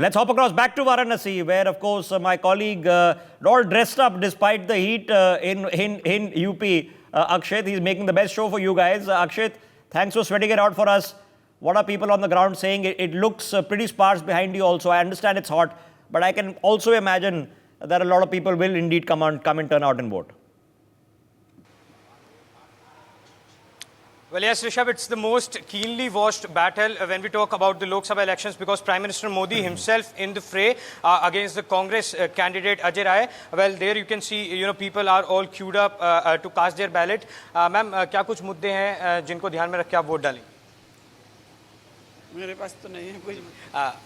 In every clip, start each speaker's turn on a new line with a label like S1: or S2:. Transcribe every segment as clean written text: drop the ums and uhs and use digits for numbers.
S1: Let's hop across back to Varanasi, where, of course, my colleague, all dressed up despite the heat in UP, Akshit, he's making the best show for you guys. Akshit, thanks for sweating it out for us. What are people on the ground saying? It looks pretty sparse behind you also. I understand it's hot, but I can also imagine that a lot of people will indeed come and turn out and vote.
S2: Well, yes, Rishabh, it's the most keenly watched battle when we talk about the Lok Sabha elections, because Prime Minister Modi himself in the fray against the Congress candidate Ajay Rai. Well, there you can see, people are all queued up to cast their ballot. Ma'am, क्या कुछ मुद्दे हैं जिनको ध्यान में रख के आप वोट डालें?
S3: मेरे पास तो नहीं है कुछ।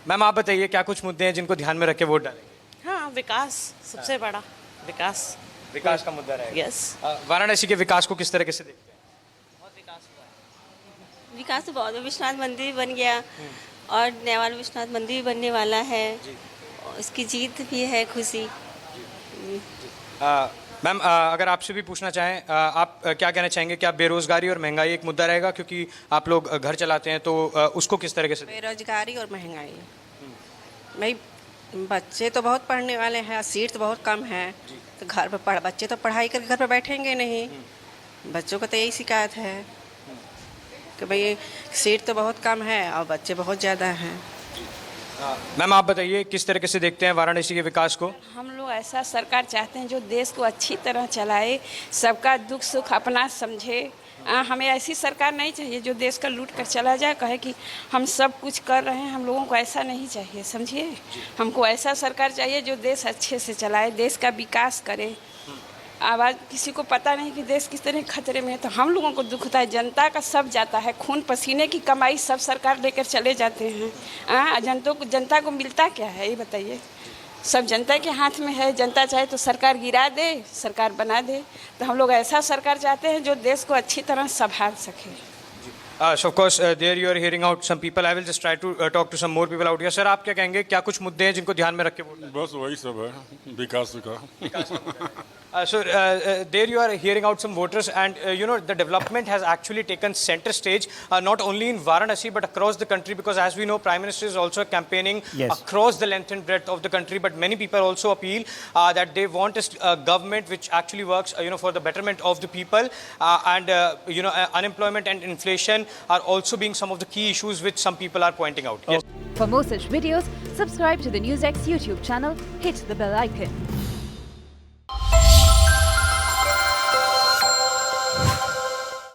S2: मैम, आप बताइए क्या कुछ मुद्दे हैं जिनको ध्यान में रख के वोट डालें?
S3: हाँ, विकास सबसे बड़ा विकास
S2: का मुद्दा रहेगा।
S3: यस।
S2: वाराणसी के विकास को किस तरीके से देखते हैं?
S4: विकास तो बहुत है। विश्वनाथ मंदिर बन गया और नेवाल विश्वनाथ मंदिर भी बनने वाला है। इसकी जीत भी है, खुशी।
S2: मैम, अगर आपसे भी पूछना चाहें, आप क्या कहना चाहेंगे? क्या बेरोजगारी और महंगाई एक मुद्दा रहेगा, क्योंकि आप लोग घर चलाते हैं, तो उसको किस तरीके से?
S3: बेरोजगारी और महंगाई भाई, बच्चे तो बहुत पढ़ने वाले हैं, सीट तो बहुत कम है, तो घर पर बच्चे तो पढ़ाई करके घर पर बैठेंगे नहीं। बच्चों को तो यही शिकायत है कि भाई सीट तो बहुत कम है और बच्चे बहुत ज़्यादा हैं।
S2: मैम, आप बताइए किस तरीके से देखते हैं वाराणसी के विकास को?
S5: हम लोग ऐसा सरकार चाहते हैं जो देश को अच्छी तरह चलाए, सबका दुख सुख अपना समझे। हमें ऐसी सरकार नहीं चाहिए जो देश का लूट कर चला जाए, कहे कि हम सब कुछ कर रहे हैं। हम लोगों को ऐसा नहीं चाहिए, समझिए। हमको ऐसा सरकार चाहिए जो देश अच्छे से चलाए, देश का विकास करे। आवाज़ किसी को पता नहीं कि देश किस तरह खतरे में है, तो हम लोगों को दुख होता है। जनता का सब जाता है, खून पसीने की कमाई सब सरकार लेकर चले जाते हैं। जनता को मिलता क्या है, ये बताइए? सब जनता के हाथ में है। जनता चाहे तो सरकार गिरा दे, सरकार बना दे। तो हम लोग ऐसा सरकार चाहते हैं जो देश को अच्छी तरह संभाल सके।
S2: So of course, there you are hearing out some people. I will just try to talk to some more people out here. Sir, आप क्या कहेंगे? क्या कुछ मुद्दे हैं जिनको ध्यान में रख के वोट डालें?
S6: बस वही सब है, विकास का।
S2: So there you are hearing out some voters, and the development has actually taken center stage, not only in Varanasi but across the country, because as we know, Prime Minister is also campaigning across the length and breadth of the country. But many people also appeal that they want a government which actually works, for the betterment of the people, and unemployment and inflation are also being some of the key issues which some people are pointing out. Yes.
S7: For more such videos, subscribe to the NewsX YouTube channel, hit the bell icon.